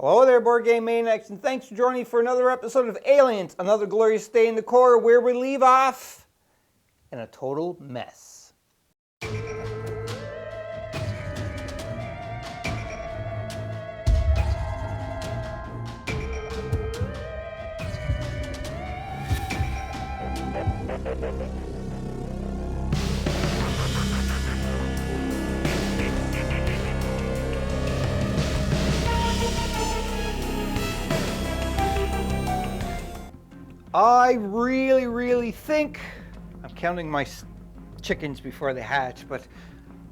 Hello there, Board Game Maniacs, and thanks for joining me for another episode of Aliens, another glorious day in the Corp, where we leave off in a total mess. I really think, I'm counting my chickens before they hatch, but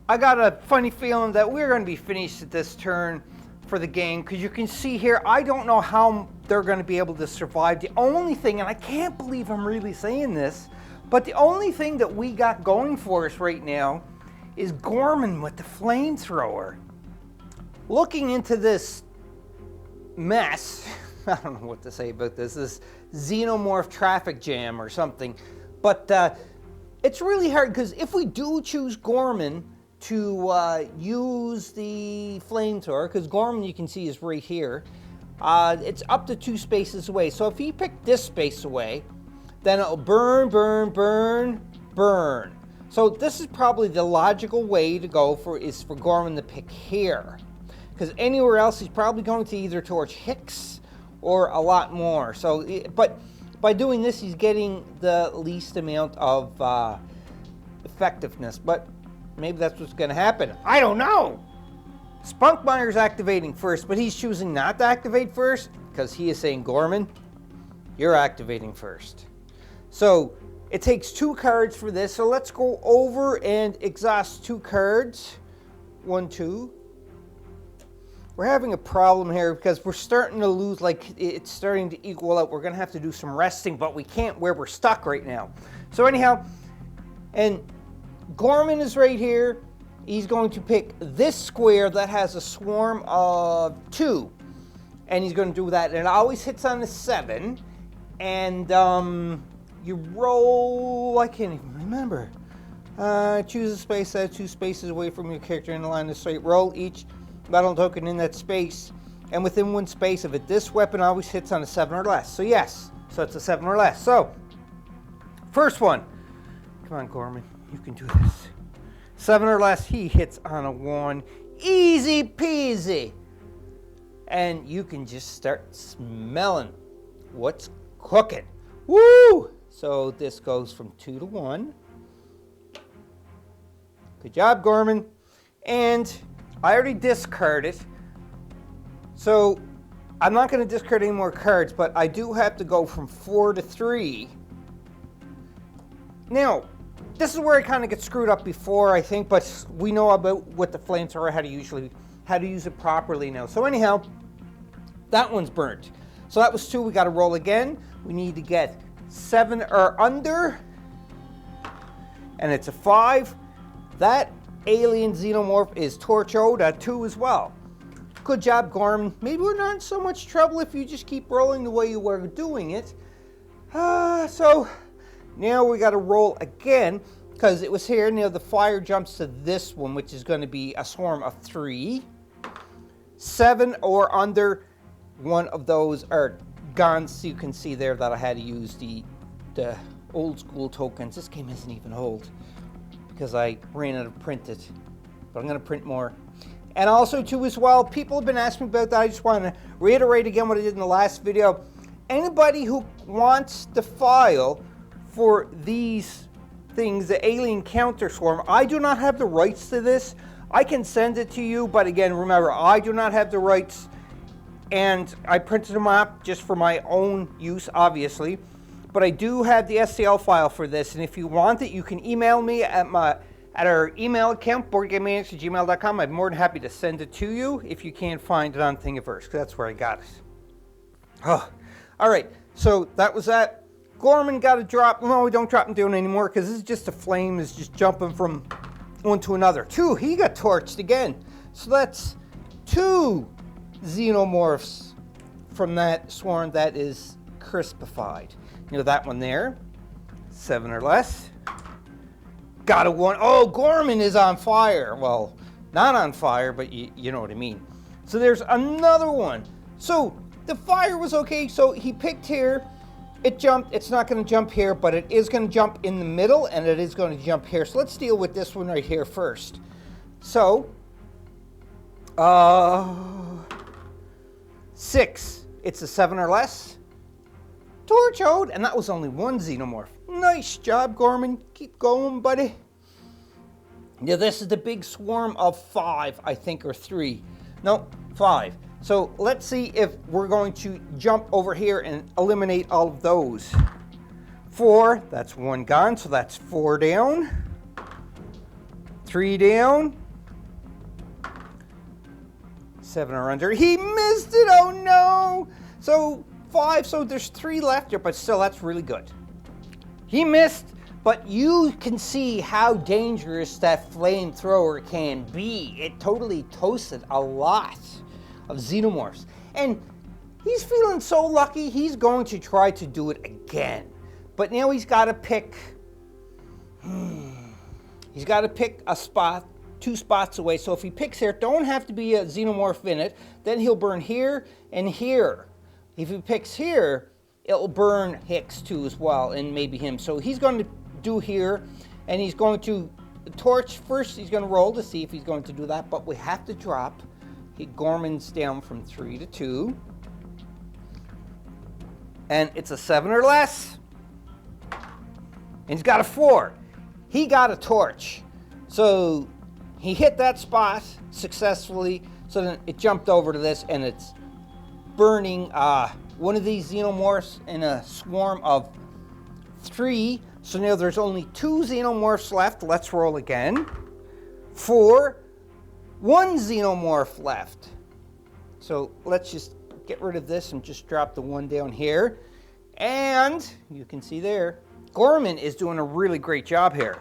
I got a funny feeling that we're going to be finished at this turn for the game, because you can see here, I don't know how they're going to be able to survive. The only thing, and I can't believe I'm really saying this, but the only thing that we got going for us right now is Gorman with the flamethrower. Looking into this mess, I don't know what to say about this xenomorph traffic jam or something, but it's really hard, because if we do choose Gorman to use the flamethrower, because Gorman, you can see, is right here, it's up to 2 spaces away. So if he picked this space away, then it'll burn, burn, burn, burn. So this is probably the logical way to go for Gorman to pick here, because anywhere else he's probably going to either torch Hicks or a lot more. So, but by doing this, he's getting the least amount of effectiveness. But maybe that's what's going to happen. I don't know. Spunkmeyer's activating first, but he's choosing not to activate first because he is saying, Gorman, you're activating first. So it takes 2 cards for this. So let's go over and exhaust 2 cards. 1, 2. We're having a problem here because we're starting to lose, like it's starting to equal out. We're going to have to do some resting, but we can't where we're stuck right now. So anyhow, and Gorman is right here. He's going to pick this square that has a swarm of 2. And he's going to do that. And it always hits on the 7. And you roll, I can't even remember. Choose a space that's 2 spaces away from your character in the line of sight. Roll each battle token in that space, and within 1 space of it. This weapon always hits on a 7 or less. So yes, so it's a 7 or less. So, first one. Come on, Gorman, you can do this. 7 or less, he hits on a 1. Easy peasy. And you can just start smelling what's cooking. Woo! So this goes from 2 to 1. Good job, Gorman. And I already discarded, so I'm not going to discard any more cards, but I do have to go from 4 to 3. Now, this is where I kind of get screwed up before, I think, but we know about what the flamethrower, how to use it properly now. So anyhow, that one's burnt. So that was 2. We got to roll again. We need to get 7 or under, and it's a 5. That alien xenomorph is torchoed at 2 as well. Good job, Gorman. Maybe we're not in so much trouble if you just keep rolling the way you were doing it. So now we got to roll again, because it was here. Now the fire jumps to this one, which is going to be a swarm of 3. 7 or under, one of those are gone. So you can see there that I had to use the old school tokens. This game isn't even old, because I ran out of printed, but I'm going to print more. And also too as well, people have been asking me about that. I just want to reiterate again what I did in the last video. Anybody who wants the file for these things, the alien counter swarm, I do not have the rights to this. I can send it to you, but again, remember, I do not have the rights, and I printed them up just for my own use, obviously. But I do have the STL file for this, and if you want it, you can email me at our email account, BoardGameManiacs@gmail.com. I'm more than happy to send it to you if you can't find it on Thingiverse, because that's where I got it. Oh, all right, so that was that. Gorman got a drop. No, we don't drop him down anymore, because this is just a flame is just jumping from one to another. 2, he got torched again. So that's 2 xenomorphs from that swarm that is crispified. You know that one there, 7 or less. Got a 1. Oh, Gorman is on fire. Well, not on fire, but you know what I mean. So there's another one. So the fire was okay. So he picked here. It jumped. It's not going to jump here, but it is going to jump in the middle, and it is going to jump here. So let's deal with this one right here first. So, 6. It's a 7 or less. Torch out, and that was only one xenomorph. Nice job, Gorman. Keep going, buddy. Now this is the big swarm of 5, I think, or 3. No, 5. So let's see if we're going to jump over here and eliminate all of those. 4, that's 1 gone, so that's 4 down. 3 down. 7 or under. He missed it, oh no! So 5, so there's 3 left here, but still that's really good. He missed, but you can see how dangerous that flamethrower can be. It totally toasted a lot of xenomorphs. And he's feeling so lucky, he's going to try to do it again. But now he's got to pick, he's got to pick a spot, 2 spots away. So if he picks here, don't have to be a xenomorph in it, then he'll burn here and here. If he picks here, it'll burn Hicks too as well, and maybe him. So he's going to do here, and he's going to torch first. He's going to roll to see if he's going to do that, but we have to drop. Gorman's down from 3 to 2, and it's a 7 or less, and he's got a 4. He got a torch, so he hit that spot successfully. So then it jumped over to this, and it's burning one of these xenomorphs in a swarm of 3. So now there's only 2 xenomorphs left. Let's roll again. 4, 1 xenomorph left. So let's just get rid of this and just drop the 1 down here. And you can see there, Gorman is doing a really great job here.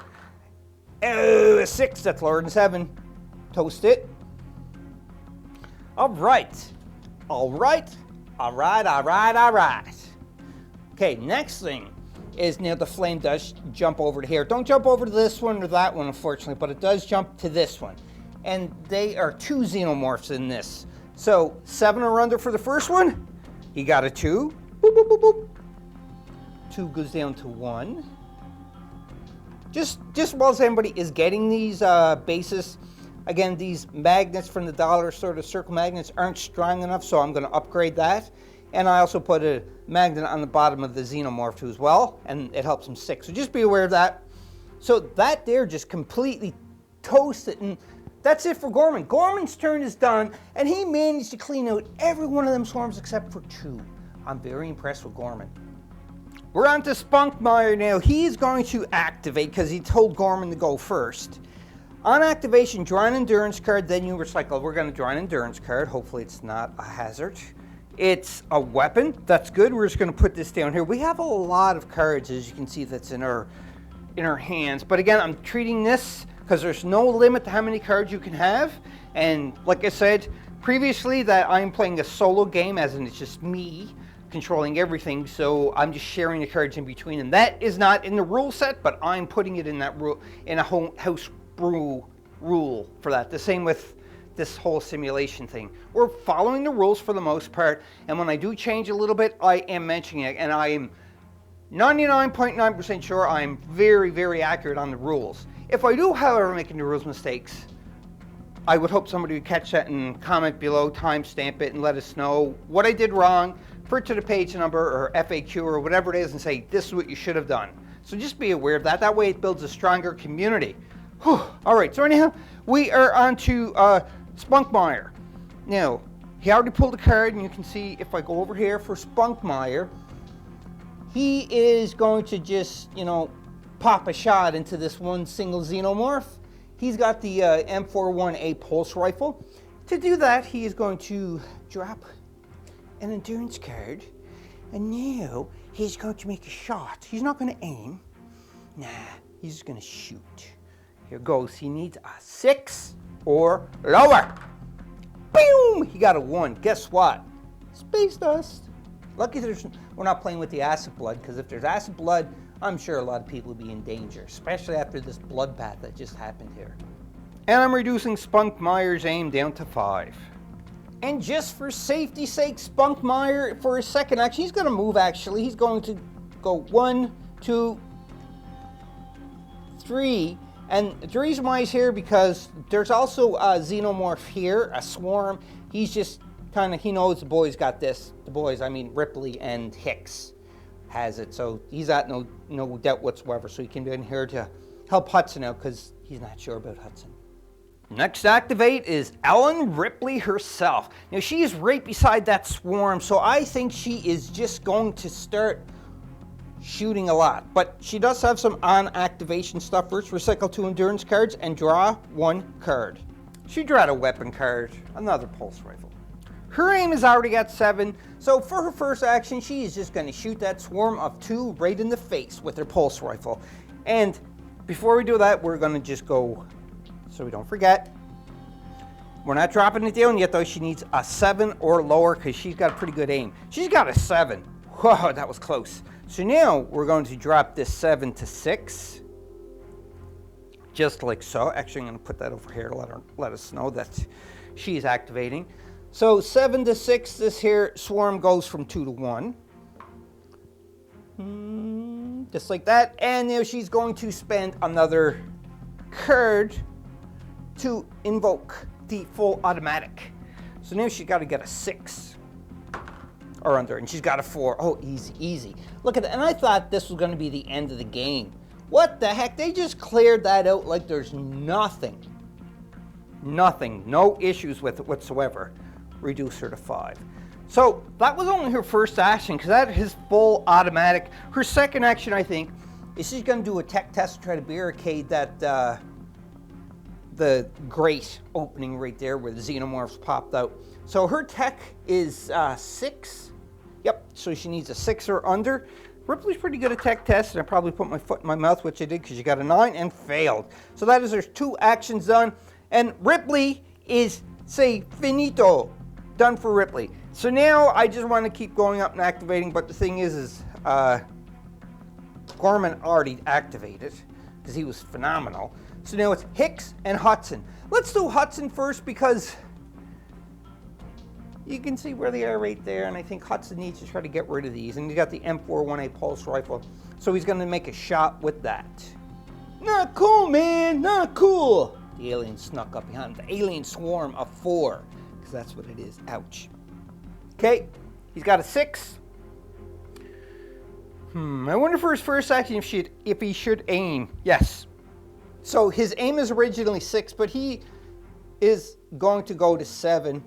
Oh, a 6, that's lower than 7. Toast it. All right. All right. All right, all right, all right. Okay, next thing is now the flame does jump over to here. Don't jump over to this one or that one, unfortunately, but it does jump to this one. And they are 2 xenomorphs in this. So 7 or under for the first one. He got a 2. Boop, boop, boop, boop. 2 goes down to 1. Just while somebody is getting these bases, again, these magnets from the dollar store, the circle magnets, aren't strong enough, so I'm going to upgrade that. And I also put a magnet on the bottom of the xenomorph too as well, and it helps him stick. So just be aware of that. So that there just completely toasted, and that's it for Gorman. Gorman's turn is done, and he managed to clean out every one of them swarms except for 2. I'm very impressed with Gorman. We're on to Spunkmeyer now. He's going to activate because he told Gorman to go first. On activation, draw an endurance card, then you recycle. We're going to draw an endurance card. Hopefully it's not a hazard. It's a weapon. That's good. We're just going to put this down here. We have a lot of cards, as you can see, that's in our hands. But again, I'm treating this because there's no limit to how many cards you can have. And like I said previously, that I'm playing a solo game, as in it's just me controlling everything. So I'm just sharing the cards in between. And that is not in the rule set, but I'm putting it in that rule, in a house rule for that. The same with this whole simulation thing. We're following the rules for the most part, and when I do change a little bit, I am mentioning it, and I am 99.9% sure I'm very, very accurate on the rules. If I do, however, make any rules mistakes, I would hope somebody would catch that and comment below, timestamp it, and let us know what I did wrong, put it to the page number or FAQ or whatever it is, and say, this is what you should have done. So just be aware of that. That way it builds a stronger community. Whew. All right, so anyhow, we are on to Spunkmeyer. Now, he already pulled a card, and you can see if I go over here for Spunkmeyer, he is going to just, pop a shot into this one single xenomorph. He's got the M41A pulse rifle. To do that, he is going to drop an endurance card, and now he's going to make a shot. He's not going to aim. Nah, he's just going to shoot. Here goes. He needs a 6 or lower. Boom! He got a 1. Guess what? Space dust. Lucky we're not playing with the acid blood, because if there's acid blood, I'm sure a lot of people would be in danger, especially after this bloodbath that just happened here. And I'm reducing Spunkmeyer's aim down to 5. And just for safety's sake, Spunkmeyer, for his second action, he's going to move actually. He's going to go 1, 2, 3. And the reason why he's here, because there's also a xenomorph here, a swarm. He's just kind of, he knows the boys got this. The boys, I mean Ripley and Hicks has it. So he's at no doubt whatsoever. So he can be in here to help Hudson out because he's not sure about Hudson. Next to activate is Ellen Ripley herself. Now she is right beside that swarm, so I think she is just going to start shooting a lot. But she does have some on activation stuff. First, recycle 2 endurance cards and draw 1 card. She drew out a weapon card, another pulse rifle. Her aim is already at 7, so for her first action, she is just going to shoot that swarm of 2 right in the face with her pulse rifle. And before we do that, we're going to just go, so we don't forget, we're not dropping it down yet though. She needs a 7 or lower because she's got a pretty good aim. She's got a 7. Whoa, that was close. So now we're going to drop this 7 to 6. Just like so. Actually, I'm going to put that over here to let us know that she's activating. So 7 to 6, this here swarm goes from 2 to 1. Just like that. And now she's going to spend another card to invoke the full automatic. So now she's got to get a 6 or under, and she's got a 4. Oh, easy, easy. Look at that. And I thought this was going to be the end of the game. What the heck? They just cleared that out like there's nothing. Nothing. No issues with it whatsoever. Reduce her to 5. So that was only her first action because that is full automatic. Her second action, I think, is she's going to do a tech test to try to barricade that the grate opening right there where the xenomorphs popped out. So her tech is 6. Yep, so she needs a 6 or under. Ripley's pretty good at tech tests, and I probably put my foot in my mouth, which I did because she got a 9 and failed. So that is her 2 actions done. And Ripley is, say, finito. Done for Ripley. So now I just want to keep going up and activating, but the thing is Gorman already activated because he was phenomenal. So now it's Hicks and Hudson. Let's do Hudson first because you can see where they are right there, and I think Hudson needs to try to get rid of these. And he's got the M4-1A pulse rifle, so he's going to make a shot with that. Not cool, man, not cool. The alien snuck up behind him. The alien swarm of 4, because that's what it is. Ouch. Okay, he's got a 6. I wonder for his first action if he should aim. Yes. So his aim is originally 6, but he is going to go to 7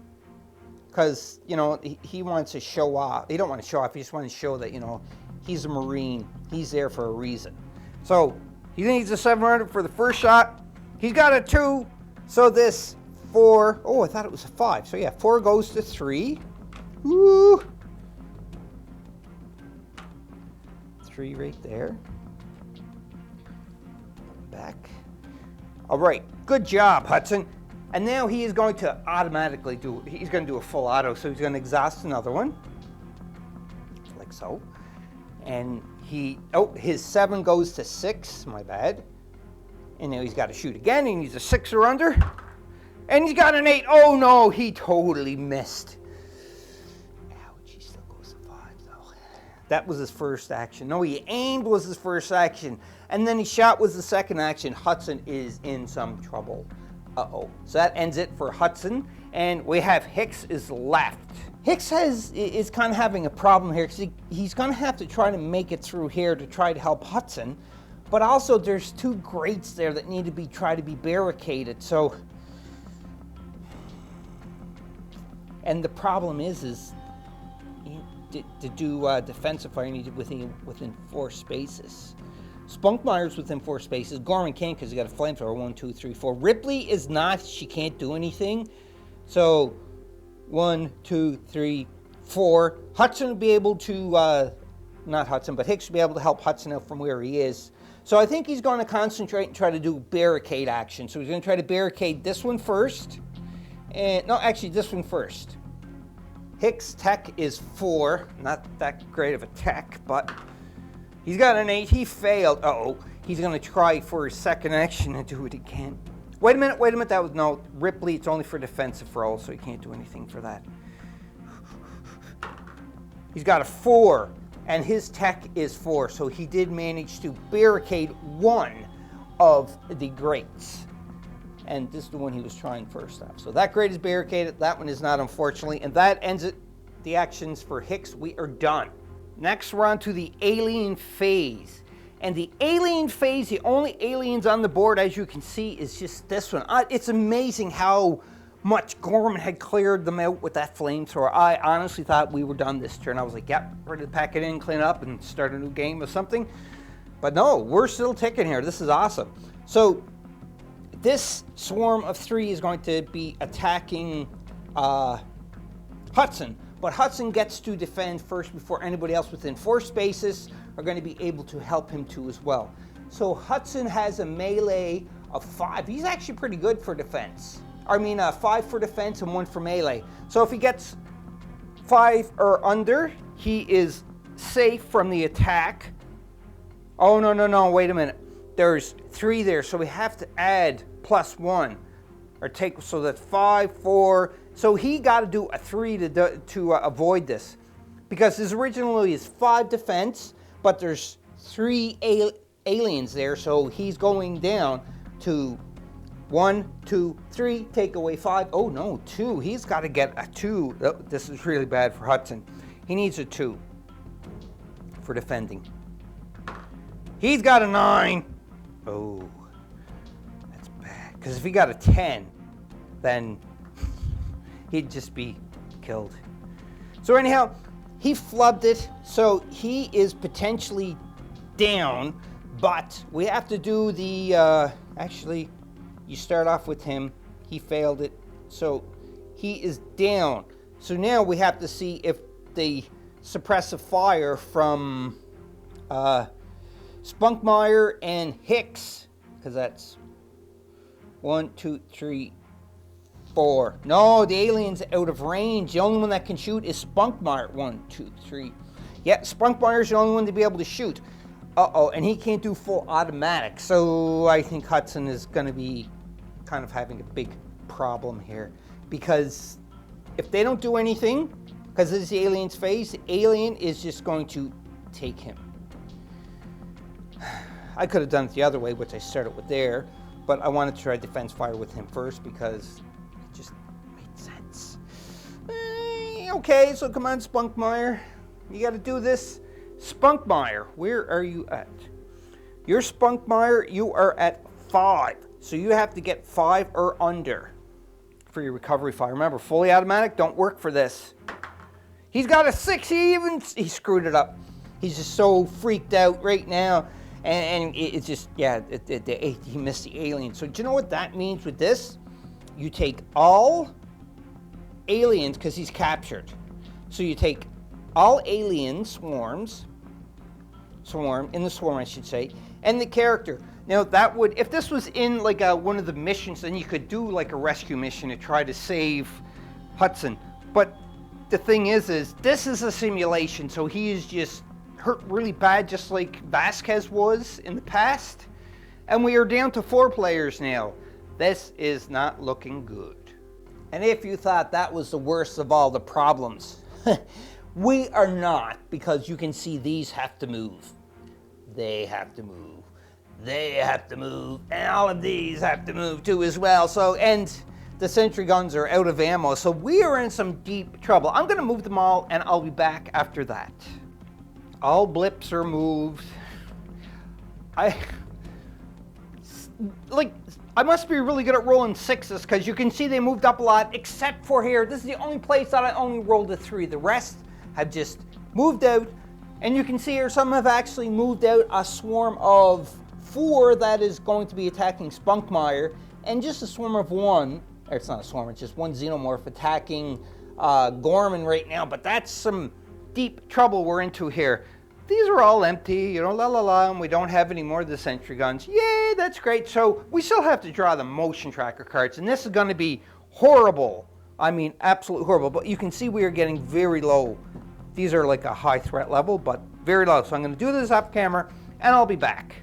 because, you know, he wants to show off. He don't want to show off. He just wants to show that, you know, he's a Marine. He's there for a reason. So he needs a 700 for the first shot. He's got a 2. So this 4. Oh, I thought it was a 5. So yeah, 4 goes to 3. Woo! 3 right there. Back. All right, good job, Hudson. And now he is going to automatically he's going to do a full auto, so he's going to exhaust another one. Like so. And his 7 goes to 6, my bad. And now he's got to shoot again. He needs a 6 or under. And he's got an 8. Oh no, he totally missed. Ouch, he still goes to 5 though. That was his first action. No, he aimed was his first action. And then he shot was the second action. Hudson is in some trouble. Uh-oh. So that ends it for Hudson. And we have Hicks is left. Hicks is kind of having a problem here because he's going to have to try to make it through here to try to help Hudson. But also there's 2 grates there that need to try to be barricaded. So, and the problem is to do defensive fire, you need it within 4 spaces. Spunkmeyer's within 4 spaces. Gorman can't because he got a flamethrower. 1, 2, 3, 4. Ripley is not. She can't do anything. So 1, 2, 3, 4. Hudson will be able to, not Hudson, but Hicks will be able to help Hudson out from where he is. So I think he's going to concentrate and try to do barricade action. So he's going to try to barricade this one first. And no, actually this one first. Hicks' tech is 4. Not that great of a tech, but he's got an 8. He failed. Uh-oh. He's going to try for his second action and do it again. Wait a minute, that was, no, Ripley, it's only for defensive roll, so he can't do anything for that. He's got a 4, and his tech is 4, so he did manage to barricade one of the grates. And this is the one he was trying first off. So that grate is barricaded, that one is not, unfortunately, and that ends it. The actions for Hicks, we are done. Next, we're on to the alien phase. And the alien phase, the only aliens on the board, as you can see, is just this one. It's amazing how much Gorman had cleared them out with that flamethrower. I honestly thought we were done this turn. I was like, yep, ready to pack it in, clean up, and start a new game or something. But no, we're still ticking here. This is awesome. So this swarm of 3 is going to be attacking Hudson. But Hudson gets to defend first before anybody else within 4 spaces are going to be able to help him too as well. So Hudson has a melee of 5. He's actually pretty good for defense. 5 for defense and 1 for melee. So if he gets 5 or under, he is safe from the attack. Oh, no, wait a minute. There's 3 there, so we have to add +1. Or take, so that's 5, 4. So he got to do a 3 to avoid this. Because his originally is 5 defense, but there's 3 aliens there, so he's going down to 1, 2, 3, take away 5. Oh no, 2. He's got to get a 2. Oh, this is really bad for Hudson. He needs a 2 for defending. He's got a 9. Oh, that's bad. Because if he got a 10, then he'd just be killed. So anyhow, he flubbed it, so he is potentially down, but we have to do the, actually, you start off with him, he failed it, so he is down. So now we have to see if the suppressive fire from Spunkmeyer and Hicks, because that's 1, 2, 3, 4. No, the alien's out of range. The only one that can shoot is Spunkmeyer. 1, 2, 3. Yeah, Spunkmeyer's the only one to be able to shoot. Uh-oh, and he can't do full automatic. So I think Hudson is going to be kind of having a big problem here. Because if they don't do anything, because this is the alien's phase, the alien is just going to take him. I could have done it the other way, which I started with there. But I wanted to try defense fire with him first because it just made sense. Okay, so come on, Spunkmeyer. You got to do this. Spunkmeyer, where are you at? You're Spunkmeyer, you are at 5. So you have to get 5 or under for your recovery fire. Remember, fully automatic don't work for this. He's got a 6. He screwed it up. He's just so freaked out right now. And it's just, yeah, he missed the alien. So do you know what that means with this? You take all aliens, because he's captured. So you take all alien swarm, in the swarm I should say, and the character. Now that would, if this was in like one of the missions, then you could do like a rescue mission to try to save Hudson. But the thing is this is a simulation, so he is just hurt really bad, just like Vasquez was in the past. And we are down to 4 players now. This is not looking good. And if you thought that was the worst of all the problems, we are not, because you can see these have to move. They have to move. They have to move. And all of these have to move too as well. So, and the sentry guns are out of ammo. So we are in some deep trouble. I'm going to move them all and I'll be back after that. All blips are moved. I must be really good at rolling 6s, because you can see they moved up a lot, except for here. This is the only place that I only rolled a 3. The rest have just moved out. And you can see here some have actually moved out a swarm of 4 that is going to be attacking Spunkmeyer, and just a swarm of 1, or it's not a swarm, it's just 1 xenomorph attacking Gorman right now. But that's some deep trouble we're into here. These are all empty, and we don't have any more of the sentry guns. Yay, that's great. So we still have to draw the motion tracker cards, and this is going to be horrible. I mean, absolutely horrible. But you can see we are getting very low. These are like a high threat level, but very low. So I'm going to do this off camera, and I'll be back.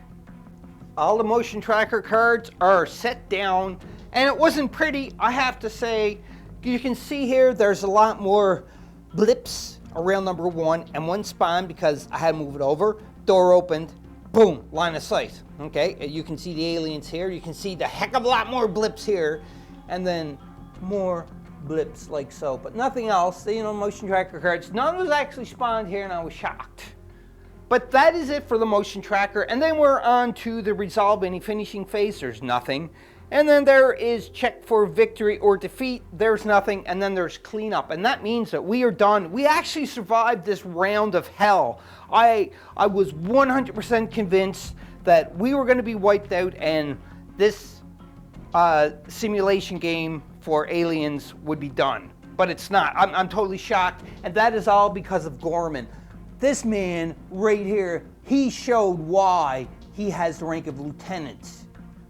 All the motion tracker cards are set down, And it wasn't pretty, I have to say. You can see here, there's a lot more blips around number 1, and one spawned because I had to move it over. Door opened, boom, line of sight. Okay, you can see the aliens here. You can see the heck of a lot more blips here, and then more blips like so, but nothing else. You know, motion tracker cards. None was actually spawned here, and I was shocked. But that is it for the motion tracker, and then we're on to the resolve any finishing phase. There's nothing. And then there is check for victory or defeat. There's nothing. And then there's cleanup. And that means that we are done. We actually survived this round of hell. I was 100% convinced that we were going to be wiped out and this simulation game for aliens would be done. But it's not. I'm totally shocked. And that is all because of Gorman. This man right here, he showed why he has the rank of lieutenant.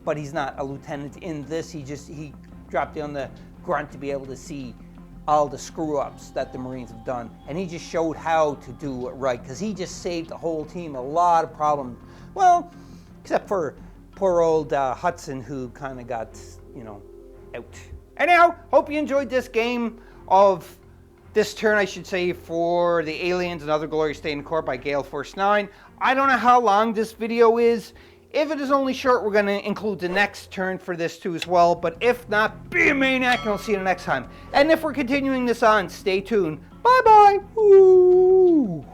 But he's not a lieutenant in this. He dropped down the grunt to be able to see all the screw-ups that the Marines have done. And he just showed how to do it right, because he just saved the whole team a lot of problems. Well, except for poor old Hudson, who kind of got, you know, out. Anyhow, hope you enjoyed this game of this turn, I should say, for the Aliens and Other Glorious Day in Corp by Gale Force 9. I don't know how long this video is. If it is only short, we're going to include the next turn for this too as well. But if not, be a maniac, and I'll see you next time. And if we're continuing this on, stay tuned. Bye-bye. Woo!